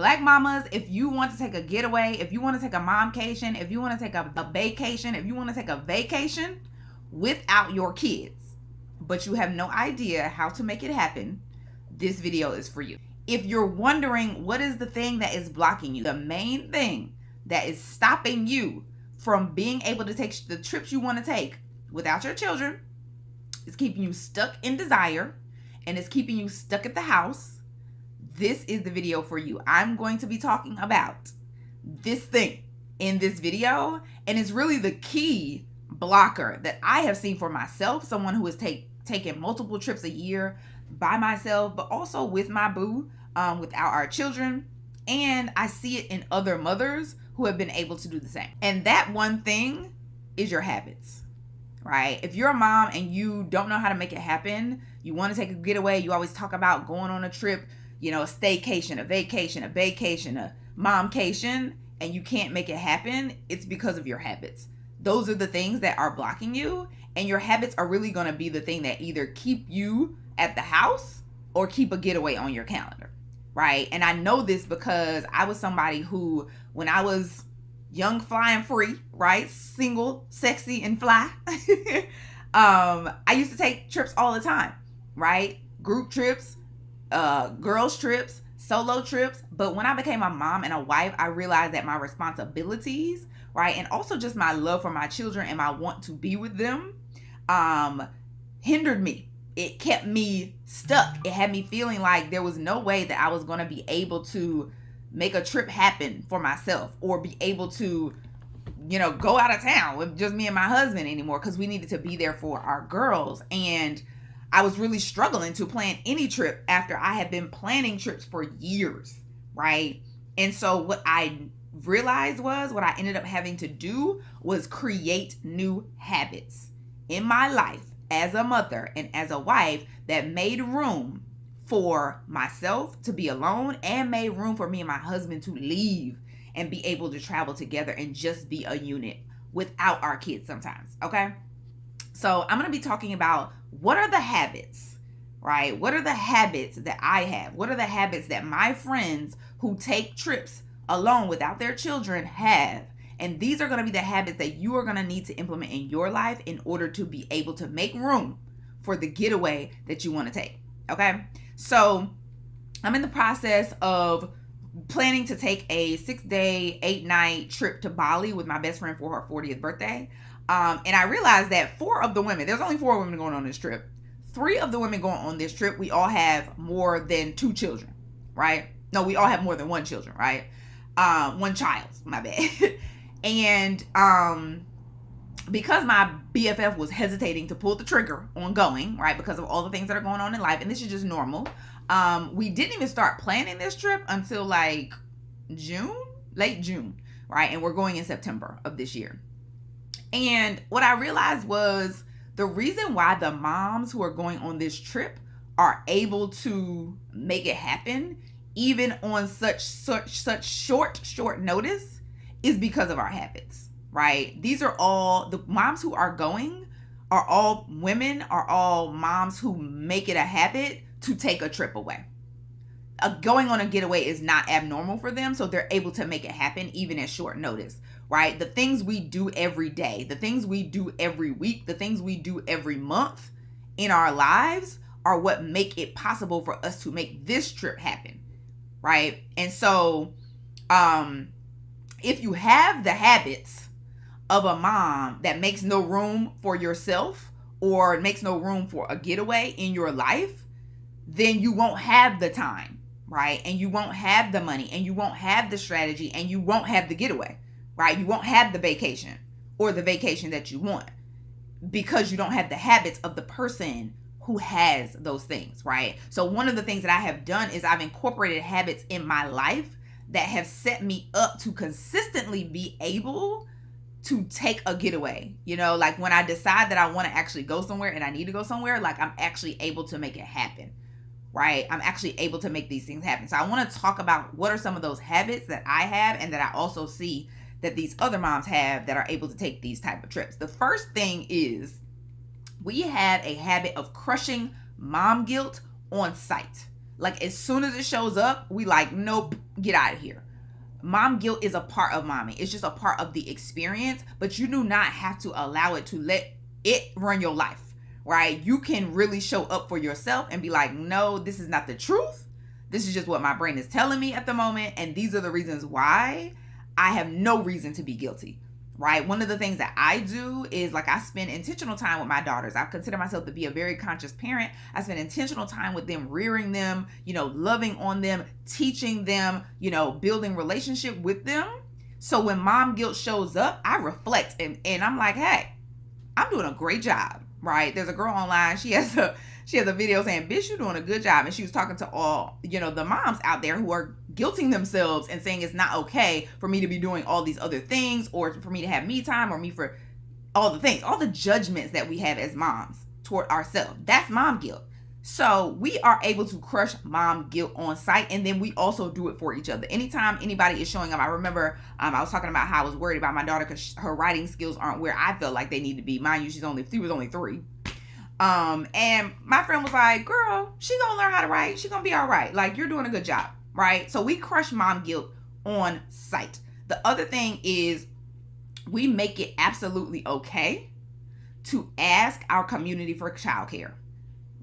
Black mamas, if you want to take a getaway, if you want to take a momcation, if you want to take a vacation, if you want to take a vacation without your kids, but you have no idea how to make it happen, this video is for you. If you're wondering what is the thing that is blocking you, the main thing that is stopping you from being able to take the trips you want to take without your children is keeping you stuck in desire and it's keeping you stuck at the house, this is the video for you. I'm going to be talking about this thing in this video, and it's really the key blocker that I have seen for myself, someone who has taken multiple trips a year by myself, but also with my boo, without our children. And I see it in other mothers who have been able to do the same. And that one thing is your habits, right? If you're a mom and you don't know how to make it happen, you want to take a getaway, you always talk about going on a trip, a staycation, a vacation, a momcation, and you can't make it happen, it's because of your habits. Those are the things that are blocking you, and your habits are really going to be the thing that either keep you at the house or keep a getaway on your calendar, right? And I know this because I was somebody who, when I was young, flying free, right? Single, sexy, and fly, I used to take trips all the time, right? Group trips, girls trips, solo trips. But when I became a mom and a wife, I realized that my responsibilities, right, and also just my love for my children and my want to be with them, hindered me. It kept me stuck. It had me feeling like there was no way that I was going to be able to make a trip happen for myself or be able to, go out of town with just me and my husband anymore, because we needed to be there for our girls. And I was really struggling to plan any trip after I had been planning trips for years, right? And so what I realized was, what I ended up having to do was create new habits in my life as a mother and as a wife that made room for myself to be alone and made room for me and my husband to leave and be able to travel together and just be a unit without our kids sometimes, okay? So I'm going to be talking about what are the habits, right? What are the habits that I have? What are the habits that my friends who take trips alone without their children have? And these are going to be the habits that you are going to need to implement in your life in order to be able to make room for the getaway that you want to take, okay? So I'm in the process of planning to take a 6-day, 8-night trip to Bali with my best friend for her 40th birthday. And I realized that 4 of the women, there's only 4 women going on this trip. 3 of the women going on this trip, we all have more than 2 children, right? No, we all have more than 1 children, right? 1 child, my bad. And because my BFF was hesitating to pull the trigger on going, right, because of all the things that are going on in life, and this is just normal, we didn't even start planning this trip until like late June, right? And we're going in September of this year. And what I realized was the reason why the moms who are going on this trip are able to make it happen, even on such short notice, is because of our habits, right? These are all the moms who are going are all women, are all moms who make it a habit to take a trip away. Going on a getaway is not abnormal for them, so they're able to make it happen even at short notice, right? The things we do every day, the things we do every week, the things we do every month in our lives are what make it possible for us to make this trip happen, right? And so, if you have the habits of a mom that makes no room for yourself or makes no room for a getaway in your life, then you won't have the time, right? And you won't have the money, and you won't have the strategy, and you won't have the getaway, right? You won't have the vacation or the vacation that you want because you don't have the habits of the person who has those things, right? So one of the things that I have done is I've incorporated habits in my life that have set me up to consistently be able to take a getaway. Like when I decide that I want to actually go somewhere and I need to go somewhere, like I'm actually able to make it happen, right? I'm actually able to make these things happen. So I want to talk about what are some of those habits that I have and that I also see that these other moms have that are able to take these type of trips. The first thing is we had a habit of crushing mom guilt on site. Like, as soon as it shows up, we like, nope, get out of here. Mom guilt is a part of mommy. It's just a part of the experience, but you do not have to allow it to let it run your life, right? You can really show up for yourself and be like, no, this is not the truth. This is just what my brain is telling me at the moment. And these are the reasons why I have no reason to be guilty, right? One of the things that I do is, like, I spend intentional time with my daughters. I consider myself to be a very conscious parent. I spend intentional time with them, rearing them, loving on them, teaching them, building relationship with them. So when mom guilt shows up, I reflect and I'm like, hey, I'm doing a great job, right? There's a girl online. She has a video saying, bitch, you're doing a good job. And she was talking to all, the moms out there who are guilting themselves and saying it's not okay for me to be doing all these other things, or for me to have me time, or me for all the things, all the judgments that we have as moms toward ourselves. That's mom guilt. So we are able to crush mom guilt on site, and then we also do it for each other. Anytime anybody is showing up, I remember I was talking about how I was worried about my daughter because her writing skills aren't where I felt like they need to be. Mind you, she was only 3. And my friend was like, girl, she gonna learn how to write. She gonna be all right. Like, you're doing a good job, right? So we crush mom guilt on site. The other thing is, we make it absolutely okay to ask our community for childcare,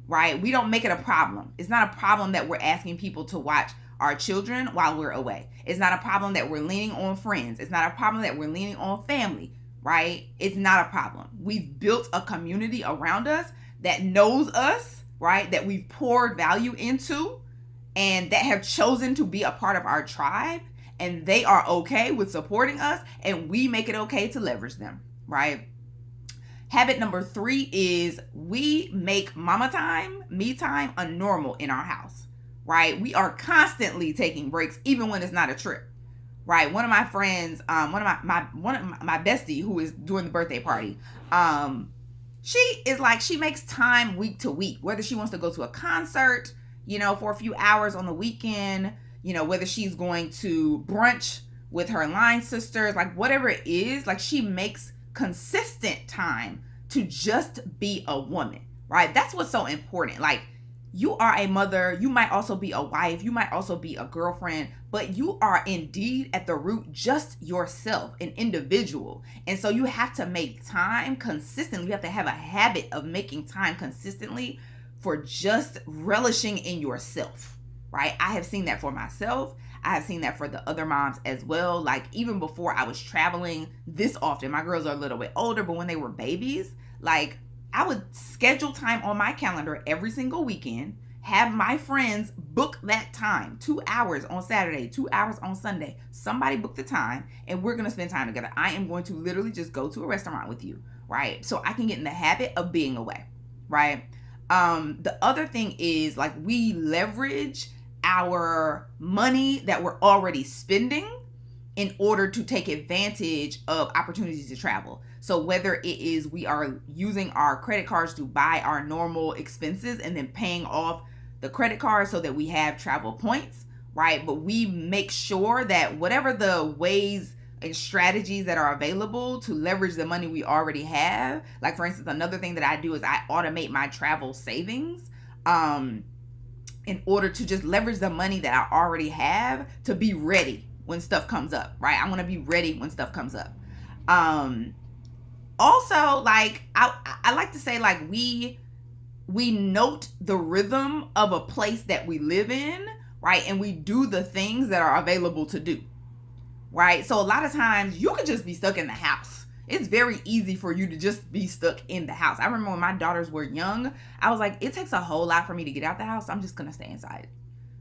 right? We don't make it a problem. It's not a problem that we're asking people to watch our children while we're away. It's not a problem that we're leaning on friends. It's not a problem that we're leaning on family, right? It's not a problem. We've built a community around us that knows us, right? That we've poured value into, and that have chosen to be a part of our tribe, and they are okay with supporting us, and we make it okay to leverage them, right? Habit number 3 is we make mama time, me time, a normal in our house, right? We are constantly taking breaks, even when it's not a trip, right? One of my friends, one of my bestie who is doing the birthday party, she is like, she makes time week to week, whether she wants to go to a concert, for a few hours on the weekend, whether she's going to brunch with her line sisters, like whatever it is, like she makes consistent time to just be a woman, right? That's what's so important. Like, you are a mother, you might also be a wife, you might also be a girlfriend, but you are indeed at the root just yourself, an individual. And so you have to make time consistently. You have to have a habit of making time consistently for just relishing in yourself, right? I have seen that for myself. I have seen that for the other moms as well. Like, even before I was traveling this often, my girls are a little bit older, but when they were babies, like, I would schedule time on my calendar every single weekend, have my friends book that time, 2 hours on Saturday, 2 hours on Sunday. Somebody book the time and we're going to spend time together. I am going to literally just go to a restaurant with you, right? So I can get in the habit of being away, right? The other thing is, like, we leverage our money that we're already spending in order to take advantage of opportunities to travel. So whether it is we are using our credit cards to buy our normal expenses and then paying off the credit card so that we have travel points, right? But we make sure that whatever the ways and strategies that are available to leverage the money we already have, like, for instance, another thing that I do is I automate my travel savings in order to just leverage the money that I already have to be ready when stuff comes up, right? I want to be ready when stuff comes up. Also, like, I like to say, like, we note the rhythm of a place that we live in, right? And we do the things that are available to do, right? So a lot of times you could just be stuck in the house. It's very easy for you to just be stuck in the house. I remember when my daughters were young, I was like, it takes a whole lot for me to get out the house. I'm just going to stay inside,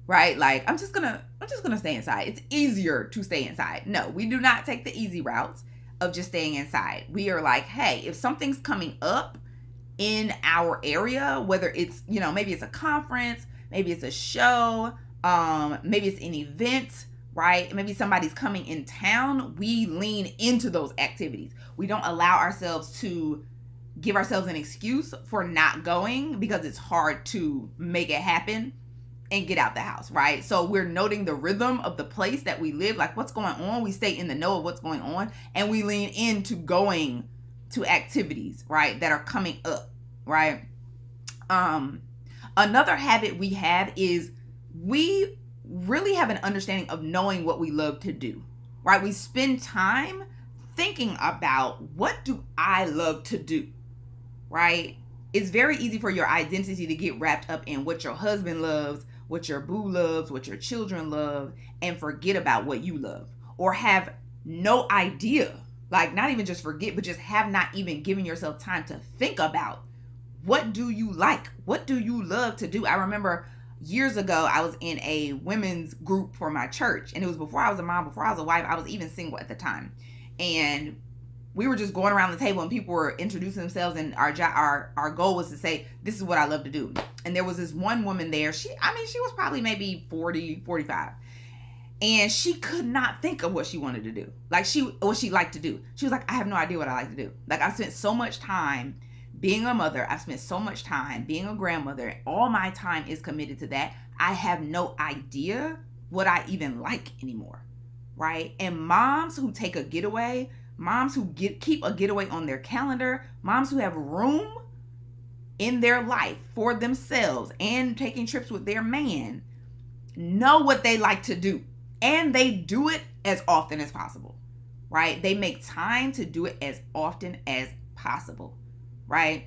right? Like, I'm just going to stay inside. It's easier to stay inside. No, we do not take the easy route of just staying inside. We are like, hey, if something's coming up in our area, whether it's, maybe it's a conference, maybe it's a show, maybe it's an event, right? Maybe somebody's coming in town, we lean into those activities. We don't allow ourselves to give ourselves an excuse for not going because it's hard to make it happen and get out the house, right? So we're noting the rhythm of the place that we live, like what's going on. We stay in the know of what's going on, and we lean into going to activities, right, that are coming up, right? Another habit we have is we really have an understanding of knowing what we love to do, right? We spend time thinking about, what do I love to do, right? It's very easy for your identity to get wrapped up in what your husband loves, what your boo loves, what your children love, and forget about what you love, or have no idea, like not even just forget, but just have not even given yourself time to think about, what do you like? What do you love to do? I remember years ago, I was in a women's group for my church, and it was before I was a mom, before I was a wife. I was even single at the time, and we were just going around the table, and people were introducing themselves, and our goal was to say, this is what I love to do. And there was this one woman there. She was probably maybe 40, 45. And she could not think of what she wanted to do. Like what she liked to do. She was like, I have no idea what I like to do. Like, I spent so much time being a mother. I've spent so much time being a grandmother. All my time is committed to that. I have no idea what I even like anymore. Right? And moms who take a getaway, moms who keep a getaway on their calendar, moms who have room in their life for themselves and taking trips with their man, know what they like to do. And they do it as often as possible, right? They make time to do it as often as possible, right?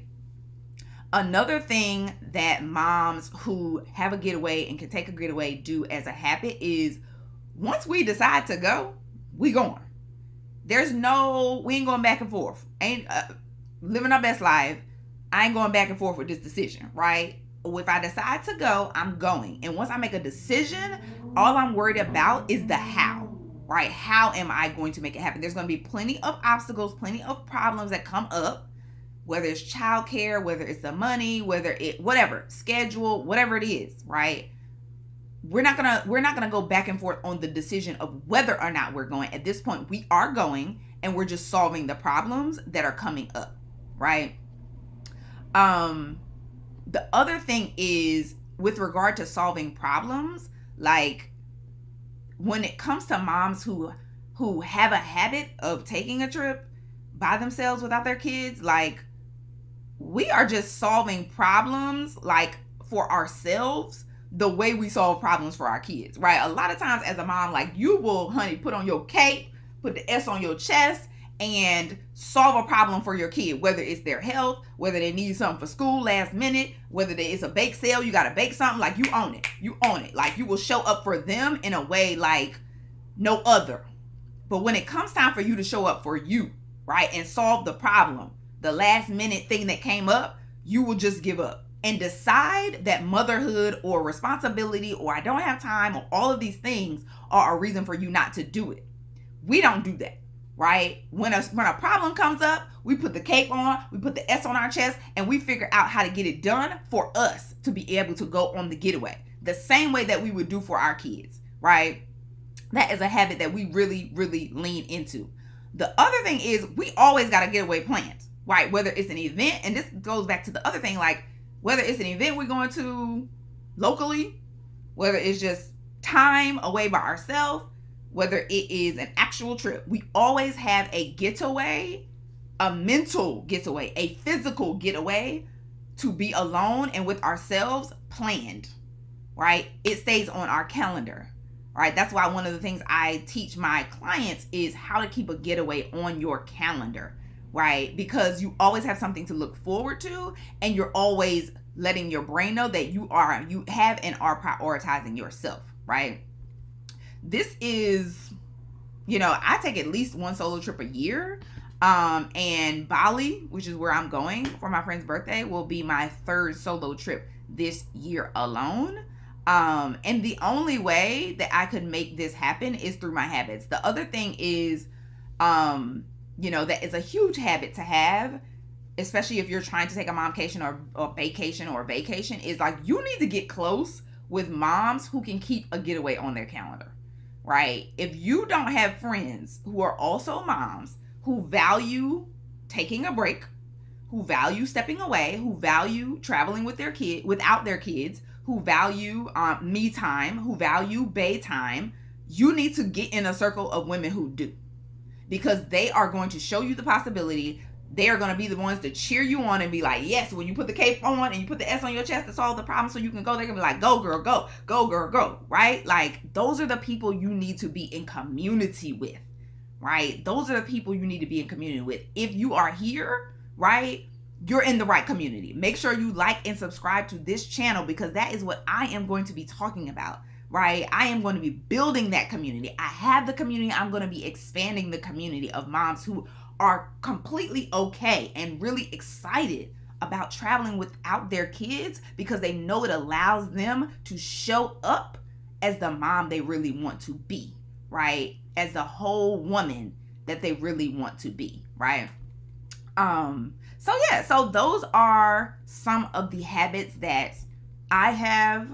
Another thing that moms who have a getaway and can take a getaway do as a habit is, once we decide to go, we going. We ain't going back and forth. Ain't living our best life. I ain't going back and forth with this decision, right? If I decide to go, I'm going. And once I make a decision, all I'm worried about is the how, right? How am I going to make it happen? There's going to be plenty of obstacles, plenty of problems that come up, whether it's childcare, whether it's the money, whatever, schedule, whatever it is, right? We're not gonna go back and forth on the decision of whether or not we're going. At this point, we are going, and we're just solving the problems that are coming up, right? The other thing is, with regard to solving problems, like when it comes to moms who have a habit of taking a trip by themselves without their kids, like, we are just solving problems like for ourselves the way we solve problems for our kids, right? A lot of times as a mom, like, you will, honey, put on your cape, put the S on your chest, and solve a problem for your kid, whether it's their health, whether they need something for school last minute, whether it's a bake sale, you got to bake something, like, you own it. Like, you will show up for them in a way like no other. But when it comes time for you to show up for you, right, and solve the problem, the last minute thing that came up, you will just give up and decide that motherhood or responsibility or I don't have time or all of these things are a reason for you not to do it. We don't do that, right? When a problem comes up, we put the cape on, we put the S on our chest, and we figure out how to get it done for us to be able to go on the getaway. The same way that we would do for our kids, right? That is a habit that we really, really lean into. The other thing is, we always got a getaway planned, right? Whether it's an event, and this goes back to the other thing, like, whether it's an event we're going to locally, whether it's just time away by ourselves, whether it is an actual trip, we always have a getaway, a mental getaway, a physical getaway to be alone and with ourselves planned, right? It stays on our calendar, right? That's why one of the things I teach my clients is how to keep a getaway on your calendar, right? Because you always have something to look forward to, and you're always letting your brain know that you have and are prioritizing yourself, right? This is, I take at least one solo trip a year. And Bali, which is where I'm going for my friend's birthday, will be my third solo trip this year alone. And the only way that I could make this happen is through my habits. The other thing is, that is a huge habit to have, especially if you're trying to take a momcation or vacation, is like, you need to get close with moms who can keep a getaway on their calendar, right? If you don't have friends who are also moms, who value taking a break, who value stepping away, who value traveling with their kid without their kids, who value me time, who value bae time, you need to get in a circle of women who do. Because they are going to show you the possibility. They are going to be the ones to cheer you on and be like, yes, when you put the cape on and you put the S on your chest to solve the problem so you can go, they're going to be like, go girl, go, go girl, go, right? Like, those are the people you need to be in community with, right? Those are the people you need to be in community with. If you are here, right, you're in the right community. Make sure you like and subscribe to this channel, because that is what I am going to be talking about, right? I am going to be building that community. I have the community. I'm going to be expanding the community of moms who are completely okay and really excited about traveling without their kids, because they know it allows them to show up as the mom they really want to be, right? As the whole woman that they really want to be, right? So those are some of the habits that I have,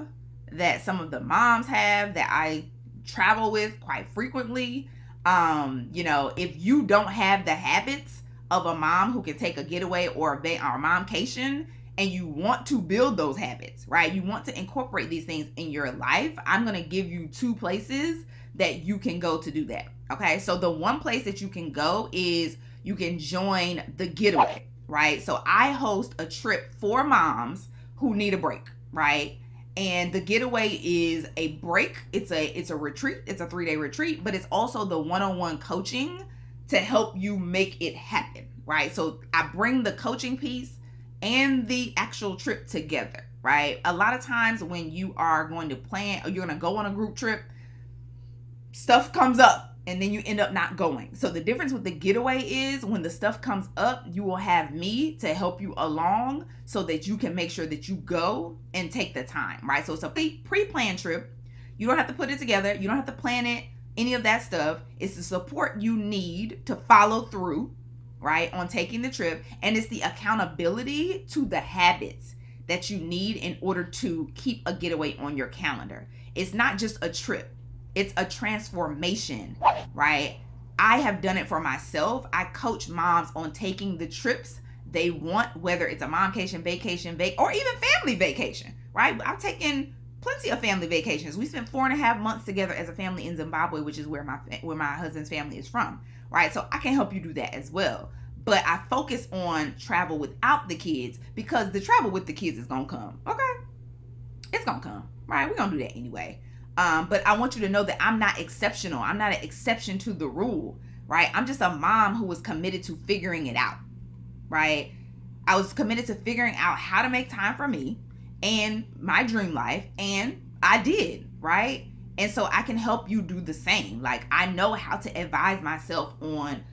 that some of the moms have, that I travel with quite frequently. If you don't have the habits of a mom who can take a getaway or a momcation, and you want to build those habits, right? You want to incorporate these things in your life. I'm going to give you 2 places that you can go to do that. Okay. So the one place that you can go is you can join the Getaway, right? So I host a trip for moms who need a break, right? And the Getaway is a break. It's a retreat. It's a 3-day retreat, but it's also the one-on-one coaching to help you make it happen, right? So I bring the coaching piece and the actual trip together, right? A lot of times when you are going to plan or you're going to go on a group trip, stuff comes up and then you end up not going. So the difference with the Getaway is when the stuff comes up, you will have me to help you along so that you can make sure that you go and take the time, right? So it's a pre-planned trip. You don't have to put it together. You don't have to plan it, any of that stuff. It's the support you need to follow through, right, on taking the trip. And it's the accountability to the habits that you need in order to keep a getaway on your calendar. It's not just a trip. It's a transformation, right? I have done it for myself. I coach moms on taking the trips they want, whether it's a momcation, vacation, or even family vacation, right? I've taken plenty of family vacations. We spent 4.5 months together as a family in Zimbabwe, which is where my husband's family is from, right? So I can help you do that as well. But I focus on travel without the kids because the travel with the kids is going to come, okay? It's going to come, right? We're going to do that anyway. But I want you to know that I'm not exceptional. I'm not an exception to the rule, right? I'm just a mom who was committed to figuring it out, right? I was committed to figuring out how to make time for me and my dream life, and I did, right? And so I can help you do the same. Like, I know how to advise myself on,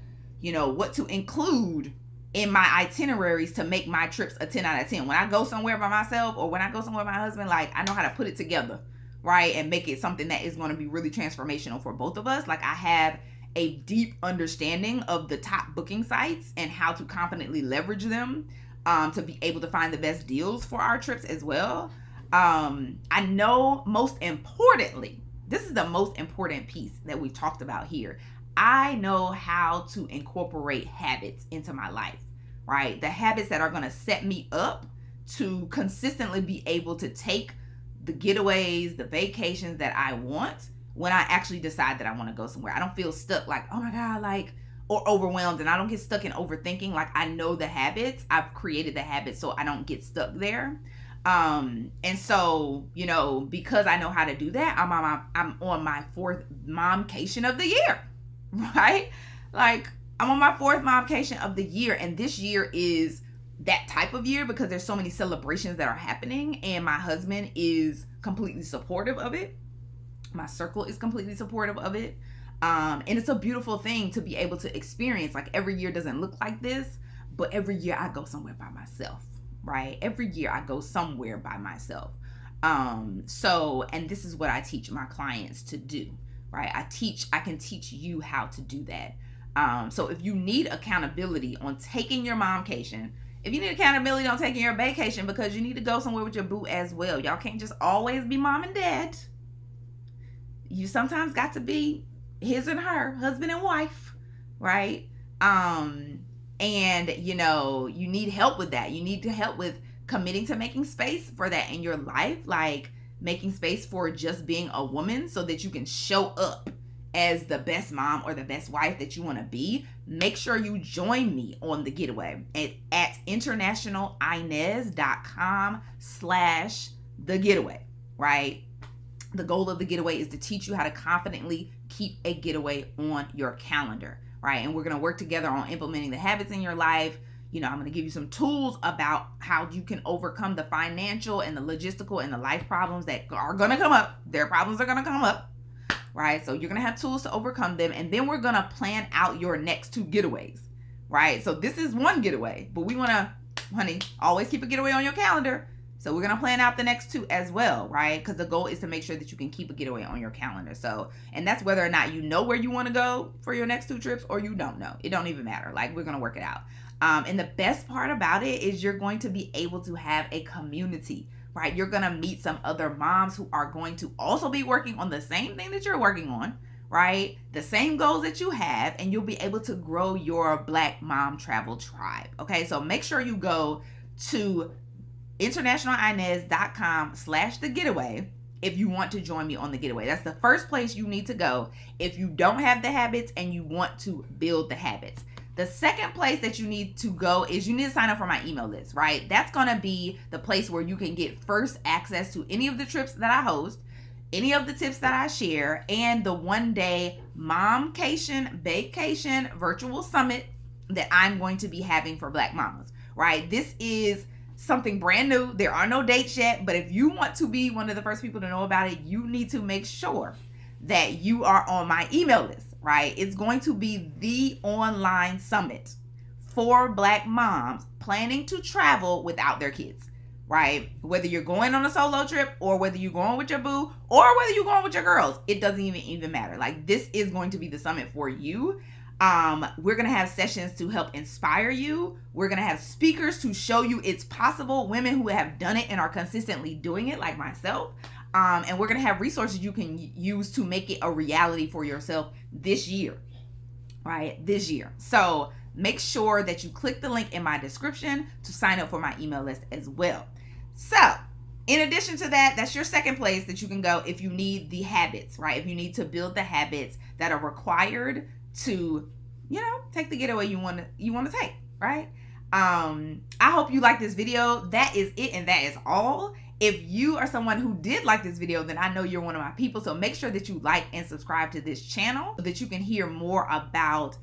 what to include in my itineraries to make my trips a 10 out of 10. When I go somewhere by myself or when I go somewhere with my husband, like, I know how to put it together, right? And make it something that is going to be really transformational for both of us. Like, I have a deep understanding of the top booking sites and how to confidently leverage them to be able to find the best deals for our trips as well. I know, most importantly, this is the most important piece that we've talked about here. I know how to incorporate habits into my life, right? The habits that are going to set me up to consistently be able to take the getaways, the vacations that I want when I actually decide that I want to go somewhere. I don't feel stuck like, oh my God, like, or overwhelmed, and I don't get stuck in overthinking. Like, I know the habits. I've created the habits so I don't get stuck there. And so, because I know how to do that, I'm on my 4th momcation of the year, right? Like, I'm on my 4th momcation of the year, and this year is that type of year because there's so many celebrations that are happening, and my husband is completely supportive of it. My circle is completely supportive of it. And it's a beautiful thing to be able to experience. Like, every year doesn't look like this, but every year I go somewhere by myself, right? Every year I go somewhere by myself. And this is what I teach my clients to do, right? I can teach you how to do that. So if you need accountability on taking your momcation, if you need accountability on taking your vacation, because you need to go somewhere with your boo as well. Y'all can't just always be mom and dad. You sometimes got to be his and her, husband and wife, right? And you need help with that. You need to help with committing to making space for that in your life, like making space for just being a woman so that you can show up as the best mom or the best wife that you want to be, make sure you join me on the Getaway at internationalinez.com/the getaway, right? The goal of the Getaway is to teach you how to confidently keep a getaway on your calendar, right? And we're going to work together on implementing the habits in your life. I'm going to give you some tools about how you can overcome the financial and the logistical and the life problems that are going to come up. Their problems are going to come up, right? So you're going to have tools to overcome them. And then we're going to plan out your next 2 getaways, right? So this is one getaway, but we want to, honey, always keep a getaway on your calendar. So we're going to plan out the next 2 as well, right? Because the goal is to make sure that you can keep a getaway on your calendar. So, and that's whether or not you know where you want to go for your next 2 trips or you don't know. It don't even matter. Like, we're going to work it out. And the best part about it is you're going to be able to have a community, right? You're going to meet some other moms who are going to also be working on the same thing that you're working on, right? The same goals that you have, and you'll be able to grow your Black Mom Travel Tribe. Okay, so make sure you go to internationalinez.com/the getaway if you want to join me on the Getaway. That's the first place you need to go if you don't have the habits and you want to build the habits. The second place that you need to go is you need to sign up for my email list, right? That's going to be the place where you can get first access to any of the trips that I host, any of the tips that I share, and the 1-day momcation vacation virtual summit that I'm going to be having for Black mamas, right? This is something brand new. There are no dates yet, but if you want to be one of the first people to know about it, you need to make sure that you are on my email list, right? It's going to be the online summit for Black moms planning to travel without their kids, right? Whether you're going on a solo trip or whether you're going with your boo or whether you're going with your girls, it doesn't even matter. Like, this is going to be the summit for you. We're going to have sessions to help inspire you. We're going to have speakers to show you it's possible, women who have done it and are consistently doing it, like myself. And we're going to have resources you can use to make it a reality for yourself this year, right? This year. So make sure that you click the link in my description to sign up for my email list as well. So in addition to that, that's your second place that you can go if you need the habits, right? If you need to build the habits that are required to, take the getaway you want to take, right? I hope you like this video. That is it, and that is all. If you are someone who did like this video, then I know you're one of my people. So make sure that you like and subscribe to this channel so that you can hear more about,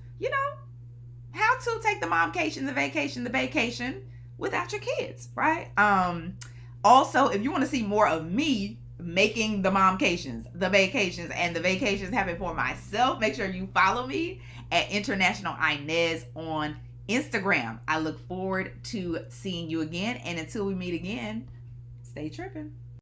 how to take the momcation, the vacation without your kids, right? Also, if you want to see more of me making the momcations, the vacations, and the vacations happen for myself, make sure you follow me at International Inez on Instagram. I look forward to seeing you again. And until we meet again, stay tripping.